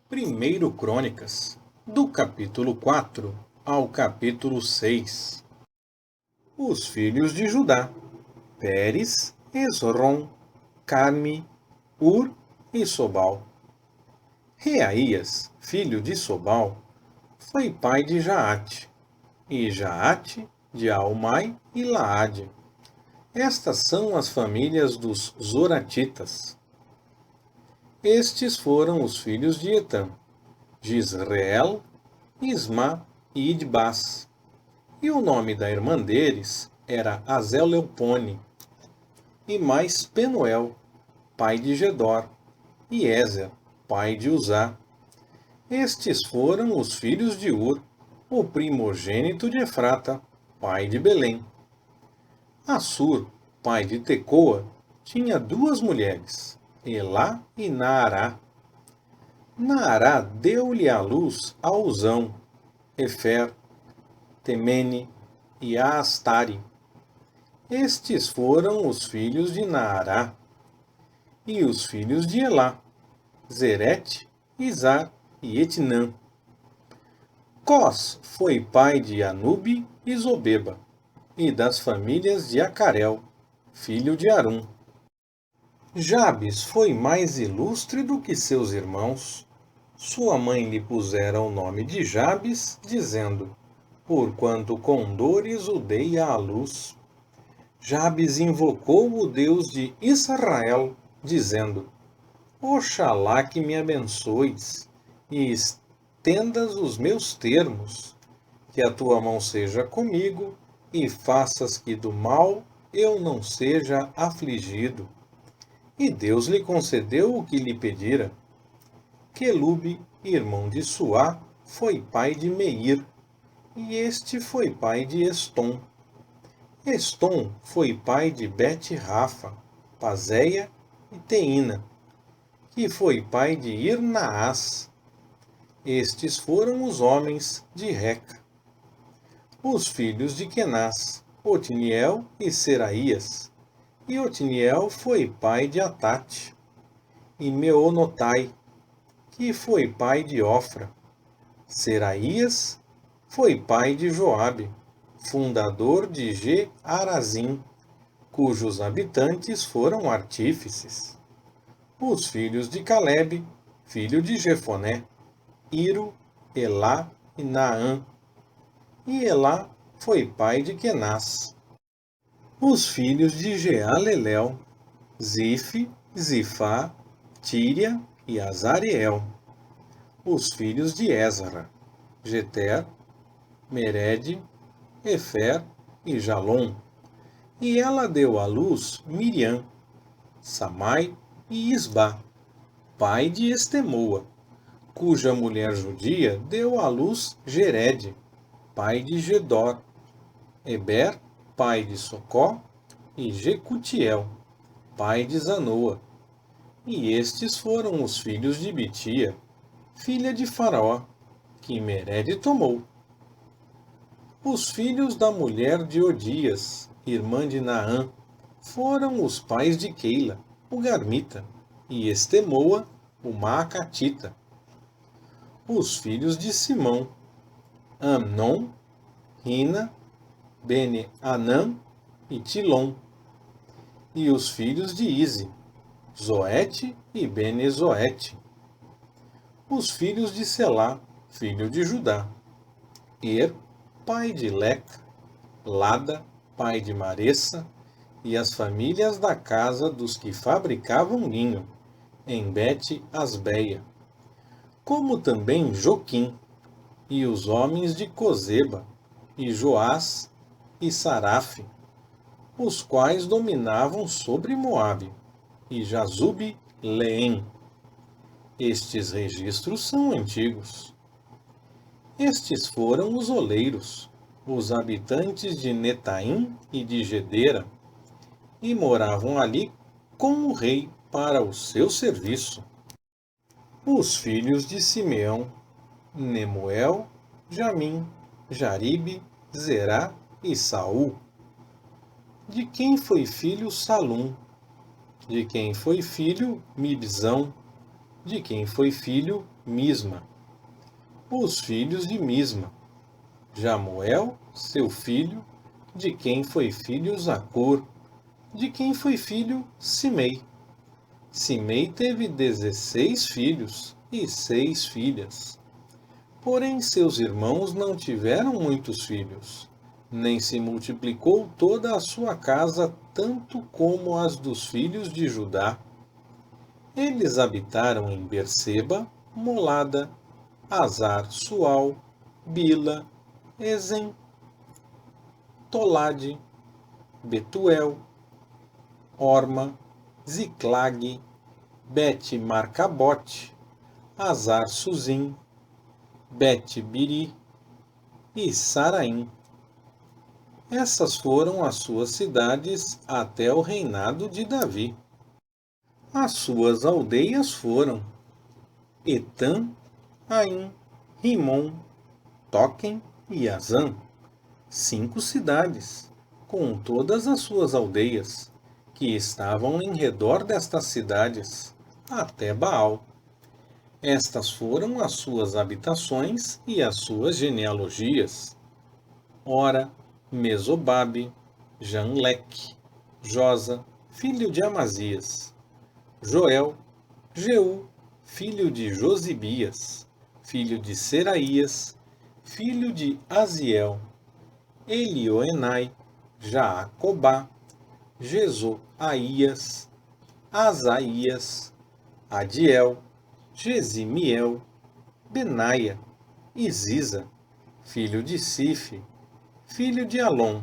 Primeiro Crônicas, do capítulo 4 ao capítulo 6. Os filhos de Judá: Pérez, Esrom, Carme, Ur e Sobal. Reaías, filho de Sobal, foi pai de Jaate, e Jaate de Almai e Laade. Estas são as famílias dos Zoratitas. Estes foram os filhos de Etam: Gisreel, Isma e Idbás. E o nome da irmã deles era Azelelpone. E mais Penuel, pai de Gedor, e Ézer, pai de Uzá. Estes foram os filhos de Ur, o primogênito de Efrata, pai de Belém. Assur, pai de Tecoa, tinha duas mulheres, Elá e Naará. Naará deu-lhe à luz a Uzão, Efer, Temene e Astari. Estes foram os filhos de Naará. E os filhos de Elá: Zerete, Izar e Etnã. Cós foi pai de Anube e Zobeba, e das famílias de Acarel, filho de Arum. Jabes foi mais ilustre do que seus irmãos. Sua mãe lhe pusera o nome de Jabes, dizendo: porquanto com dores o dei à luz. Jabes invocou o Deus de Israel, dizendo: oxalá que me abençoes e estendas os meus termos, que a tua mão seja comigo e faças que do mal eu não seja afligido. E Deus lhe concedeu o que lhe pedira. Quelube, irmão de Suá, foi pai de Meir, e este foi pai de Estom. Estom foi pai de Bet-Rafa, Pazéia e Teína, que foi pai de Irnaás. Estes foram os homens de Reca. Os filhos de Kenaz: Otiniel e Seraías. E Otiniel foi pai de Atate, e Meonotai, que foi pai de Ofra. Seraías foi pai de Joabe, fundador de Ge-Arazim, cujos habitantes foram artífices. Os filhos de Calebe, filho de Jefoné: Iro, Elá e Naã. E Elá foi pai de Kenaz. Os filhos de Jealelel: Zife, Zifá, Tíria e Azareel. Os filhos de Ezra: Jeter, Mered, Efer e Jalom. E ela deu à luz Miriam, Samai e Isbá, pai de Estemoa, cuja mulher judia deu à luz Gered, pai de Gedor, Eber, pai de Socó, e Jecutiel, pai de Zanoa. E estes foram os filhos de Bitia, filha de Faraó, que Mered tomou. Os filhos da mulher de Odias, irmã de Naã, foram os pais de Keila, o Garmita, e Estemoa, o Maacatita. Os filhos de Simão: Amnon, Rina, Bene-Anã e Tilom. E os filhos de Ize: Zoete e Bene-Zoete. Os filhos de Selá, filho de Judá: pai de Leca, Lada, pai de Maressa, e as famílias da casa dos que fabricavam linho, em Bet-Asbeia, como também Joquim, e os homens de Cozeba, e Joás, e Sarafe, os quais dominavam sobre Moabe, e Jazube-Leém. Estes registros são antigos. Estes foram os oleiros, os habitantes de Netaim e de Gedera, e moravam ali com o rei para o seu serviço. Os filhos de Simeão: Nemuel, Jamim, Jaribe, Zerá e Saul. De quem foi filho Salum? De quem foi filho Mibzão? de quem foi filho Misma. Os filhos de Misma: Jamuel, seu filho, de quem foi filho Zacur, de quem foi filho Simei. Simei teve 16 filhos e 6 filhas. Porém, seus irmãos não tiveram muitos filhos, nem se multiplicou toda a sua casa tanto como as dos filhos de Judá. Eles habitaram em Berseba, Molada, Azar Sual, Bila, Ezen, Tolade, Betuel, Orma, Ziclag, Bet-Marcabote, Azar Suzim, Bet-Biri e Saraim. Essas foram as suas cidades até o reinado de Davi. As suas aldeias foram Etam, Aim, Rimon, Toquem e Azã, 5 cidades, com todas as suas aldeias, que estavam em redor destas cidades, até Baal. Estas foram as suas habitações e as suas genealogias. Ora, Mesobabe, Janleque, Josa, filho de Amazias, Joel, Jeú, filho de Josibias, filho de Seraías, filho de Aziel, Elioenai, Jaacobá, Jezoaías, Asaías, Adiel, Gesimiel, Benaia, Isiza, filho de Sife, filho de Alom,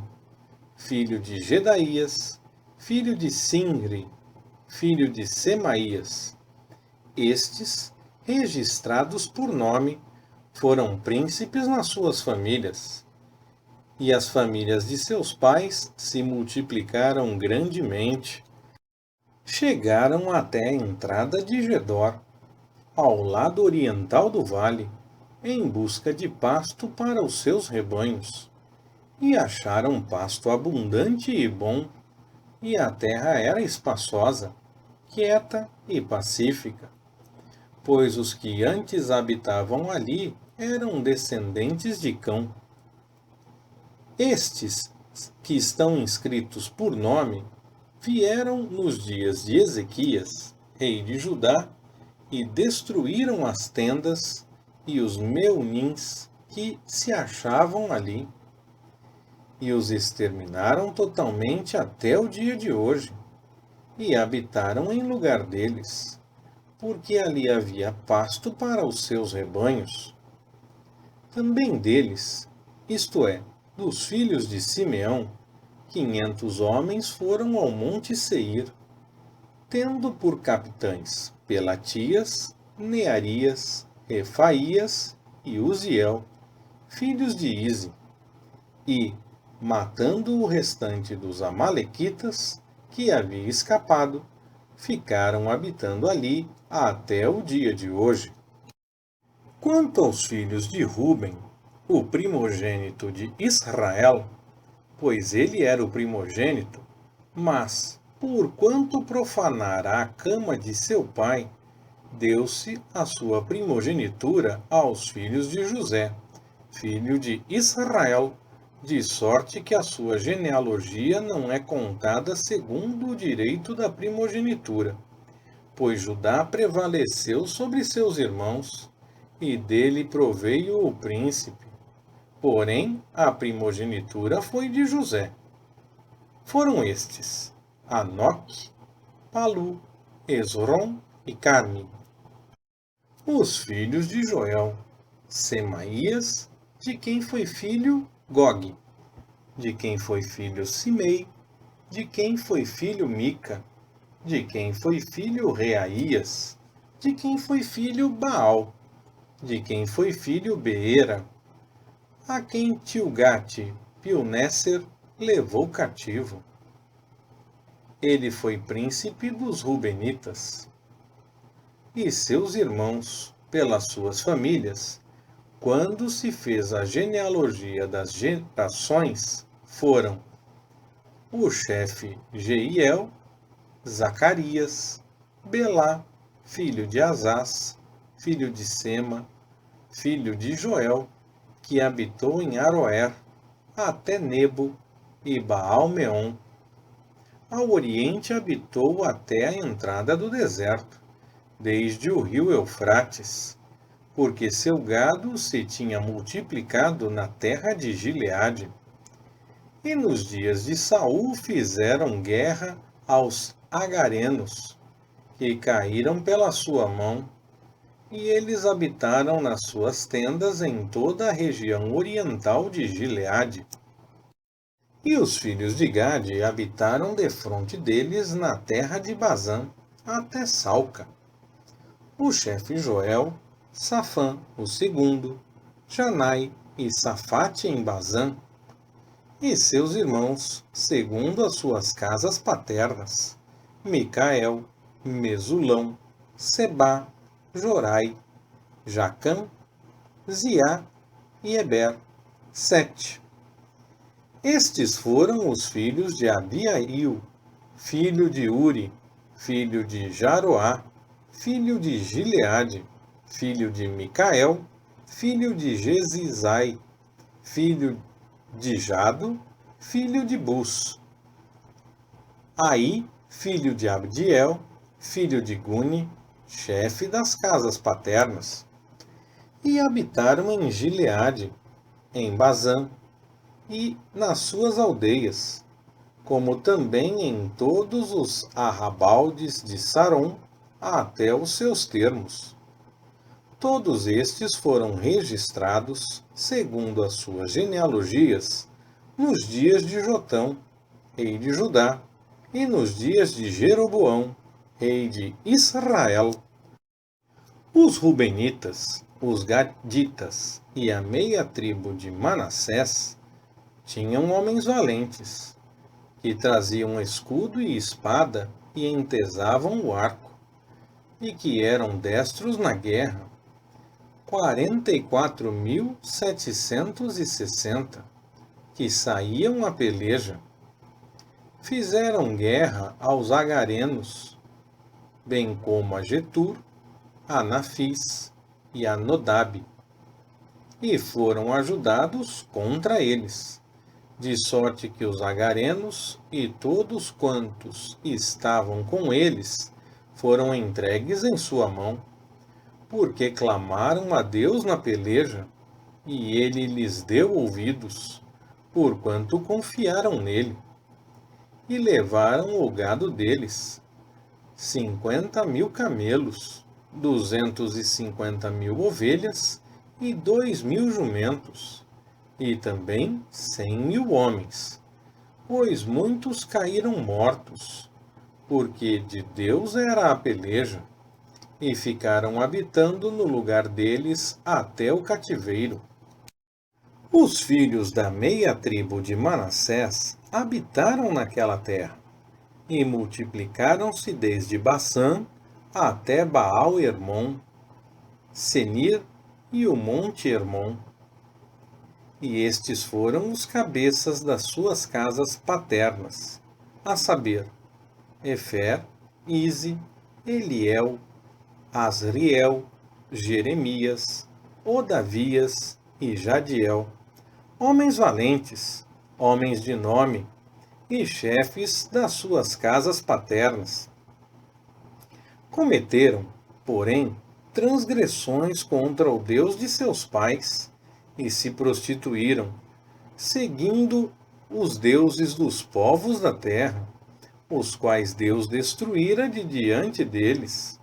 filho de Gedaías, filho de Sinri, filho de Semaías. Estes, registrados por nome, foram príncipes nas suas famílias. E as famílias de seus pais se multiplicaram grandemente. Chegaram até a entrada de Gedor, ao lado oriental do vale, em busca de pasto para os seus rebanhos. E acharam pasto abundante e bom, e a terra era espaçosa, quieta e pacífica, pois os que antes habitavam ali eram descendentes de Cão. Estes, que estão inscritos por nome, vieram nos dias de Ezequias, rei de Judá, e destruíram as tendas e os meunins que se achavam ali, e os exterminaram totalmente até o dia de hoje, e habitaram em lugar deles, porque ali havia pasto para os seus rebanhos. Também deles, isto é, dos filhos de Simeão, 500 homens foram ao monte Seir, tendo por capitães Pelatias, Nearias, Refaías e Uziel, filhos de Ize, e, matando o restante dos amalequitas, que havia escapado, ficaram habitando ali até o dia de hoje. Quanto aos filhos de Ruben, o primogênito de Israel, pois ele era o primogênito, mas, porquanto profanara a cama de seu pai, deu-se a sua primogenitura aos filhos de José, filho de Israel, de sorte que a sua genealogia não é contada segundo o direito da primogenitura, pois Judá prevaleceu sobre seus irmãos, e dele proveio o príncipe. Porém, a primogenitura foi de José. Foram estes: Anoque, Palu, Esrom e Carme. Os filhos de Joel: Semaías, de quem foi filho Gog, de quem foi filho Simei, de quem foi filho Mica, de quem foi filho Reaías, de quem foi filho Baal, de quem foi filho Beera, a quem Tilgate Pilnéser levou cativo. Ele foi príncipe dos Rubenitas. E seus irmãos, pelas suas famílias, quando se fez a genealogia das gerações, foram o chefe Jeiel, Zacarias, Belá, filho de Azaz, filho de Sema, filho de Joel, que habitou em Aroer, até Nebo e Baal-meon. Ao oriente habitou até a entrada do deserto, desde o rio Eufrates, porque seu gado se tinha multiplicado na terra de Gileade. E nos dias de Saul fizeram guerra aos agarenos, que caíram pela sua mão, e eles habitaram nas suas tendas em toda a região oriental de Gileade. E os filhos de Gade habitaram defronte deles na terra de Bazã, até Salca. O chefe Joel, Safã o segundo, Janai e Safate em Bazã, e seus irmãos, segundo as suas casas paternas, Micael, Mesulão, Sebá, Jorai, Jacã, Ziá e Eber, 7. Estes foram os filhos de Abiail, filho de Uri, filho de Jaroá, filho de Gileade, filho de Micael, filho de Gesizai, filho de Jado, filho de Bus. Aí, filho de Abdiel, filho de Guni, chefe das casas paternas. E habitaram em Gileade, em Bazã, e nas suas aldeias, como também em todos os arrabaldes de Saron, até os seus termos. Todos estes foram registrados, segundo as suas genealogias, nos dias de Jotão, rei de Judá, e nos dias de Jeroboão, rei de Israel. Os Rubenitas, os Gaditas e a meia tribo de Manassés tinham homens valentes, que traziam escudo e espada e entesavam o arco, e que eram destros na guerra, 44.760, que saíam a peleja. Fizeram guerra aos agarenos, bem como a Getur, a Nafis e a Nodab, e foram ajudados contra eles, de sorte que os agarenos e todos quantos estavam com eles foram entregues em sua mão, porque clamaram a Deus na peleja, e ele lhes deu ouvidos, porquanto confiaram nele. E levaram o gado deles, 50.000 camelos, 250.000 ovelhas e 2.000 jumentos, e também 100.000 homens, pois muitos caíram mortos, porque de Deus era a peleja, e ficaram habitando no lugar deles até o cativeiro. Os filhos da meia tribo de Manassés habitaram naquela terra, e multiplicaram-se desde Bassã até Baal-Hermon, Senir e o monte Hermon. E estes foram os cabeças das suas casas paternas, a saber, Efer, Ize, Eliel, Asriel, Jeremias, Odavias e Jadiel, homens valentes, homens de nome, e chefes das suas casas paternas. Cometeram, porém, transgressões contra o Deus de seus pais, e se prostituíram, seguindo os deuses dos povos da terra, os quais Deus destruíra de diante deles.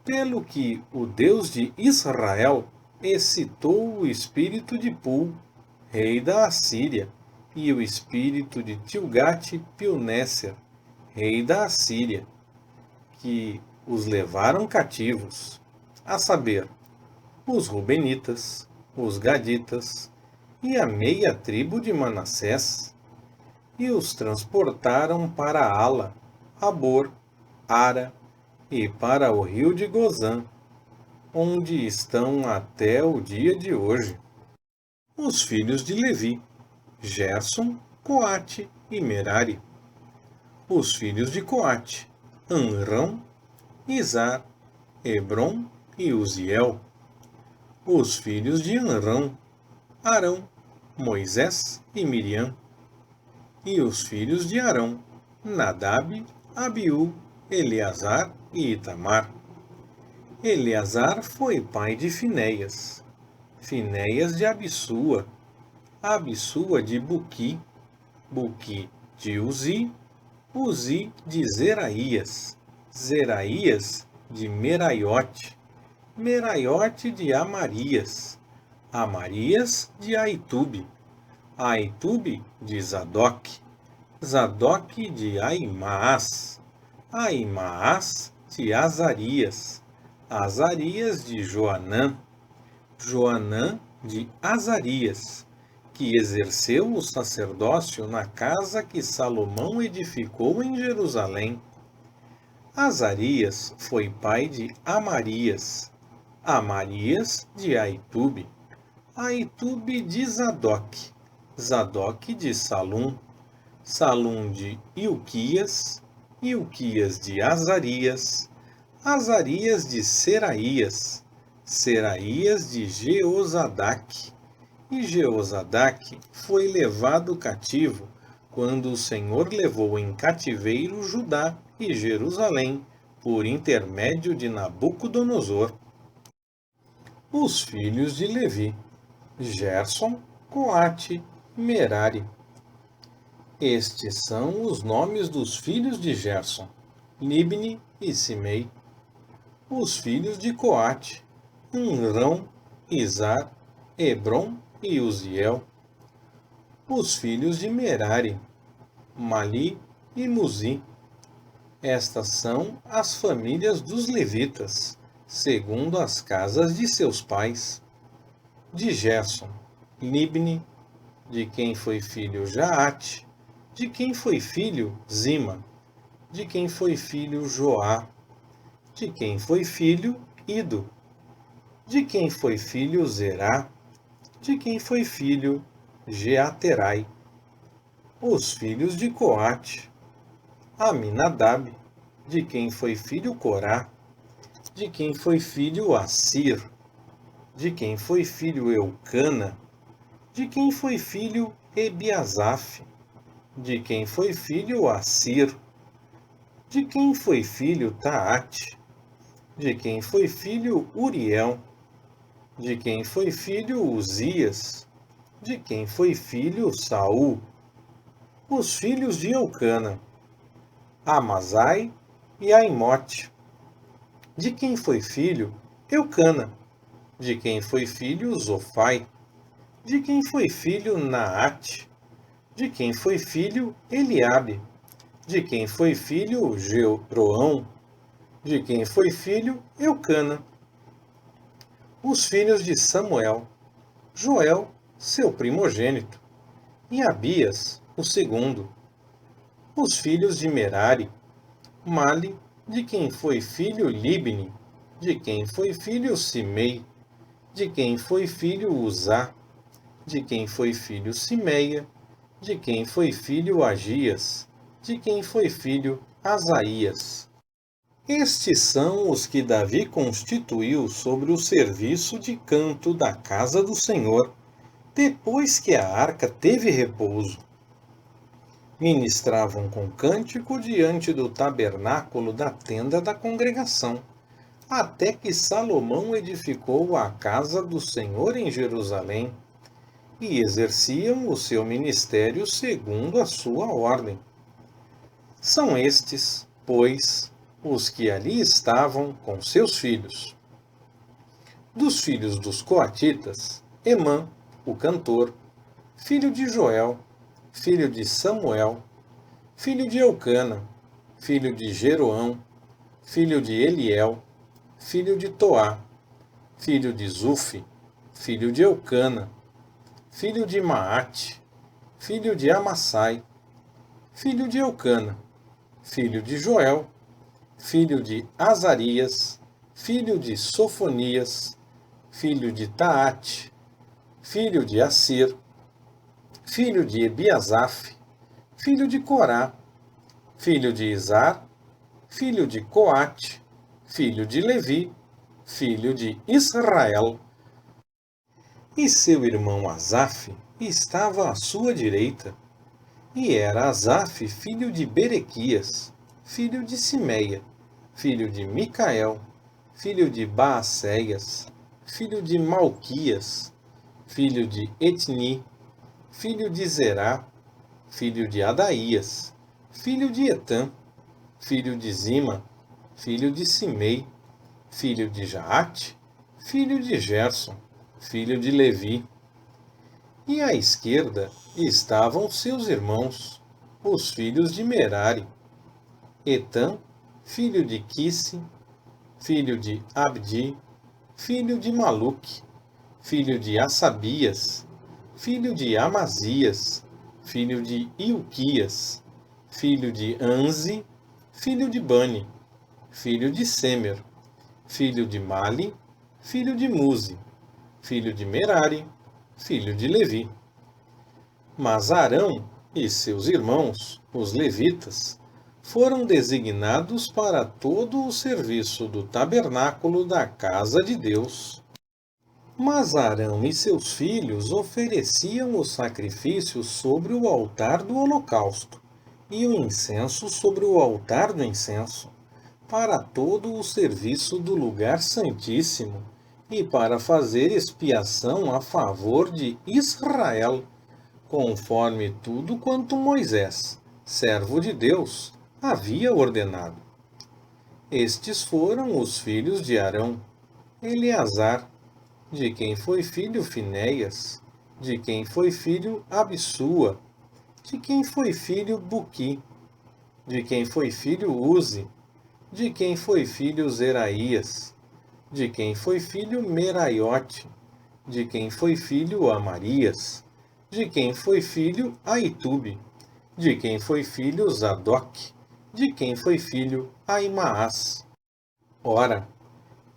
Pelo que o Deus de Israel excitou o espírito de Pul, rei da Assíria, e o espírito de Tilgate-Pilneser, rei da Assíria, que os levaram cativos, a saber, os Rubenitas, os Gaditas e a meia tribo de Manassés, e os transportaram para Ala, Abor, Ara, e para o rio de Gozã, onde estão até o dia de hoje. Os filhos de Levi, Gerson, Coate e Merari. Os filhos de Coate, Amrão, Izar, Hebrom e Uziel. Os filhos de Anrão, Arão, Moisés e Miriam. E os filhos de Arão, Nadab, Abiú, Eleazar e Itamar. Eleazar foi pai de Finéias, Finéias de Abissua, Abissua de Buqui, Buqui de Uzi, Uzi de Zeraías, Zeraías de Meraiote, Meraiote de Amarias, Amarias de Aitube, Aitube de Zadok, Zadok de Aimaas, Aimaas de Azarias, Azarias de Joanã, Joanã de Azarias, que exerceu o sacerdócio na casa que Salomão edificou em Jerusalém. Azarias foi pai de Amarias, Amarias de Aitube, Aitube de Zadok, Zadok de Salum, Salum de Ilquias, Ilquias de Azarias, Azarias de Seraías, Seraías de Jeozadaque. E Jeozadaque foi levado cativo quando o Senhor levou em cativeiro Judá e Jerusalém por intermédio de Nabucodonosor. Os filhos de Levi: Gerson, Coate, Merari. Estes são os nomes dos filhos de Gerson, Libni e Simei. Os filhos de Coate: Amrão, Izar, Hebrom e Uziel. Os filhos de Merari: Mali e Muzi. Estas são as famílias dos levitas, segundo as casas de seus pais. De Gerson: Libni, de quem foi filho Jaate, de quem foi filho Zima, de quem foi filho Joá, de quem foi filho Ido, de quem foi filho Zerá, de quem foi filho Jeaterai. Os filhos de Coate: Aminadab, de quem foi filho Corá, de quem foi filho Assir, de quem foi filho Eucana, de quem foi filho Ebiasaf, de quem foi filho Assir, de quem foi filho Taate, de quem foi filho Uriel, de quem foi filho Uzias, de quem foi filho Saul. Os filhos de Eucana: Amazai e Aimote, de quem foi filho Eucana, de quem foi filho Zofai, de quem foi filho Naate, de quem foi filho Eliabe, de quem foi filho Jeroão, de quem foi filho Eucana. Os filhos de Samuel: Joel, seu primogênito, e Abias, o segundo. Os filhos de Merari: Mali, de quem foi filho Libni, de quem foi filho Simei, de quem foi filho Uzá, de quem foi filho Simeia, de quem foi filho Agias, de quem foi filho Asaías. Estes são os que Davi constituiu sobre o serviço de canto da casa do Senhor, depois que a arca teve repouso. Ministravam com cântico diante do tabernáculo da tenda da congregação, até que Salomão edificou a casa do Senhor em Jerusalém, e exerciam o seu ministério segundo a sua ordem. São estes, pois, os que ali estavam com seus filhos. Dos filhos dos coatitas: Emã, o cantor, filho de Joel, filho de Samuel, filho de Eucana, filho de Jeroão, filho de Eliel, filho de Toá, filho de Zufi, filho de Eucana, filho de Maate, filho de Amassai, filho de Eucana, filho de Joel, filho de Azarias, filho de Sofonias, filho de Taate, filho de Assir, filho de Ebiasaf, filho de Corá, filho de Izar, filho de Coate, filho de Levi, filho de Israel. E seu irmão Asaf estava à sua direita. E era Asaf filho de Berequias, filho de Simeia, filho de Micael, filho de Baacéias, filho de Malquias, filho de Etni, filho de Zerá, filho de Adaías, filho de Etã, filho de Zima, filho de Simei, filho de Jaate, filho de Gerson, filho de Levi. E à esquerda estavam seus irmãos, os filhos de Merari: Etã, filho de Quisse, filho de Abdi, filho de Maluque, filho de Assabias, filho de Amazias, filho de Ilquias, filho de Anzi, filho de Bani, filho de Semer, filho de Mali, filho de Muzi, filho de Merari, filho de Levi. Mas Arão e seus irmãos, os levitas, foram designados para todo o serviço do tabernáculo da casa de Deus. Mas Arão e seus filhos ofereciam os sacrifícios sobre o altar do holocausto e o incenso sobre o altar do incenso, para todo o serviço do lugar santíssimo e para fazer expiação a favor de Israel, conforme tudo quanto Moisés, servo de Deus, havia ordenado. Estes foram os filhos de Arão: Eleazar, de quem foi filho Finéias, de quem foi filho Abissua, de quem foi filho Buqui, de quem foi filho Uzi, de quem foi filho Zeraías, de quem foi filho Meraiote, de quem foi filho Amarias, de quem foi filho Aitube, de quem foi filho Zadok, de quem foi filho Aimaás. Ora,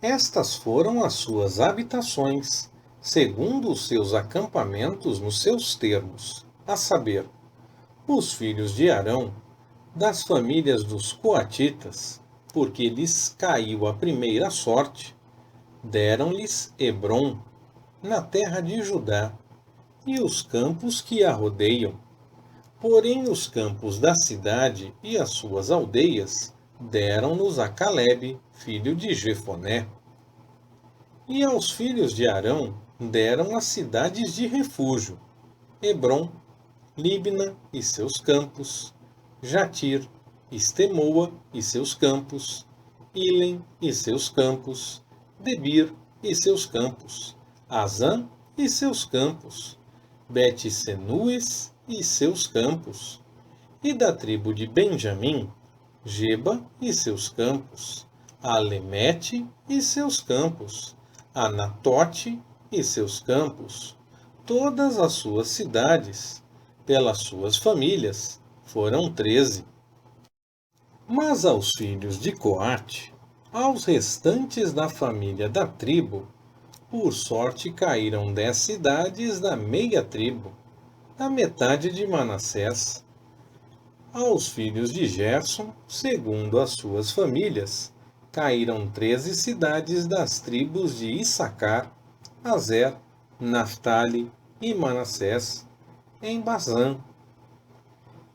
estas foram as suas habitações, segundo os seus acampamentos nos seus termos, a saber, os filhos de Arão, das famílias dos coatitas, porque lhes caiu a primeira sorte, deram-lhes Hebrom, na terra de Judá, e os campos que a rodeiam. Porém os campos da cidade e as suas aldeias deram-nos a Calebe, filho de Jefoné. E aos filhos de Arão deram as cidades de refúgio: Hebrom, Líbna e seus campos, Jatir, Estemoa e seus campos, Ilem e seus campos, Debir e seus campos, Azã e seus campos, Bet-Senues e seus campos, e da tribo de Benjamim, Geba e seus campos, Alemete e seus campos, Anatote e seus campos, todas as suas cidades, pelas suas famílias, foram 13. Mas aos filhos de Coate, aos restantes da família da tribo, por sorte caíram 10 cidades da meia tribo, da metade de Manassés. Aos filhos de Gerson, segundo as suas famílias, caíram 13 cidades das tribos de Issacar, Azer, Naftali e Manassés, em Bazã.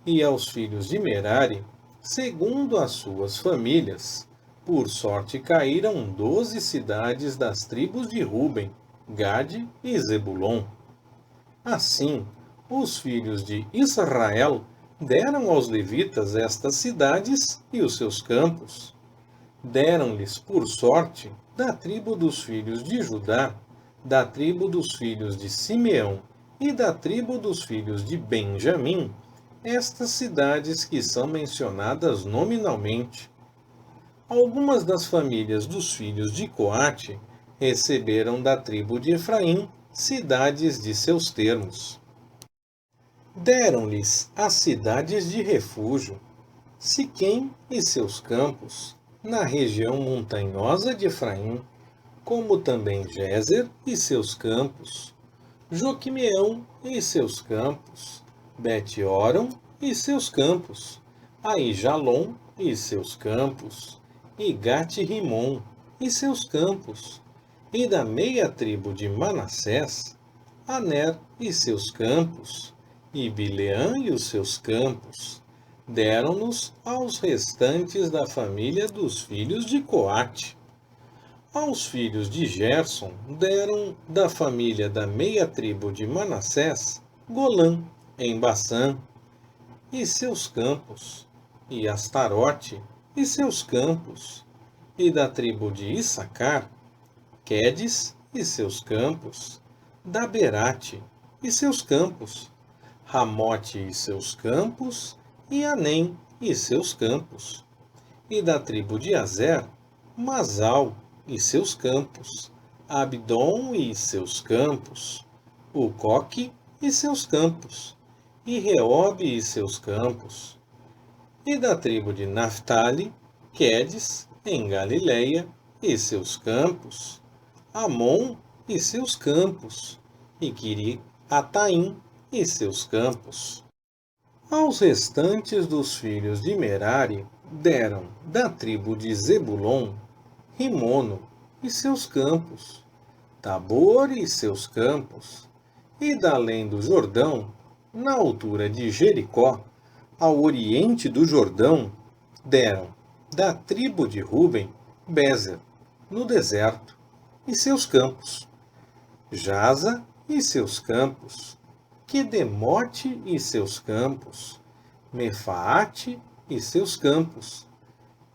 E aos filhos de Merari, segundo as suas famílias, por sorte caíram 12 cidades das tribos de Ruben, Gade e Zebulon. Assim, os filhos de Israel deram aos levitas estas cidades e os seus campos. Deram-lhes por sorte da tribo dos filhos de Judá, da tribo dos filhos de Simeão e da tribo dos filhos de Benjamim, estas cidades que são mencionadas nominalmente. Algumas das famílias dos filhos de Coate receberam da tribo de Efraim cidades de seus termos. Deram-lhes as cidades de refúgio, Siquém e seus campos, na região montanhosa de Efraim, como também Gézer e seus campos, Joquimeão e seus campos, Bet-Oron e seus campos, Aijalon e seus campos, e Gate-Rimon e seus campos, e da meia tribo de Manassés, Aner e seus campos, e Bileã e os seus campos, deram-nos aos restantes da família dos filhos de Coate. Aos filhos de Gerson deram da família da meia tribo de Manassés, Golã, em Bassã, e seus campos, e Astarote, e seus campos, e da tribo de Issacar, Quedes e seus campos, Daberate e seus campos, Ramote e seus campos, e Anem e seus campos, e da tribo de Azer, Masal e seus campos, Abdom e seus campos, Ucoque e seus campos, e Reobe e seus campos, e da tribo de Naphtali, Quedes, em Galileia, e seus campos, Amon e seus campos, e Quiri-Ataim e seus campos. Aos restantes dos filhos de Merari deram da tribo de Zebulon, Rimono e seus campos, Tabor e seus campos, e da além do Jordão, na altura de Jericó, ao oriente do Jordão, deram da tribo de Ruben, Bezer, no deserto, e seus campos, Jaza e seus campos, Quedemote e seus campos, Mefaate e seus campos,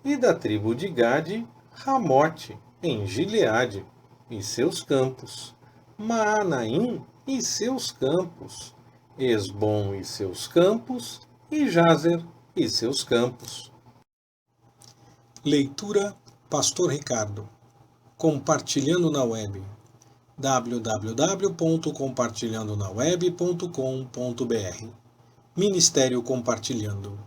e da tribo de Gade, Ramote, em Gileade, e seus campos, Maanaim e seus campos, Esbom e seus campos, e Jazer e seus campos. Leitura Pastor Ricardo. Compartilhando na web. www.compartilhandonaweb.com.br Ministério Compartilhando.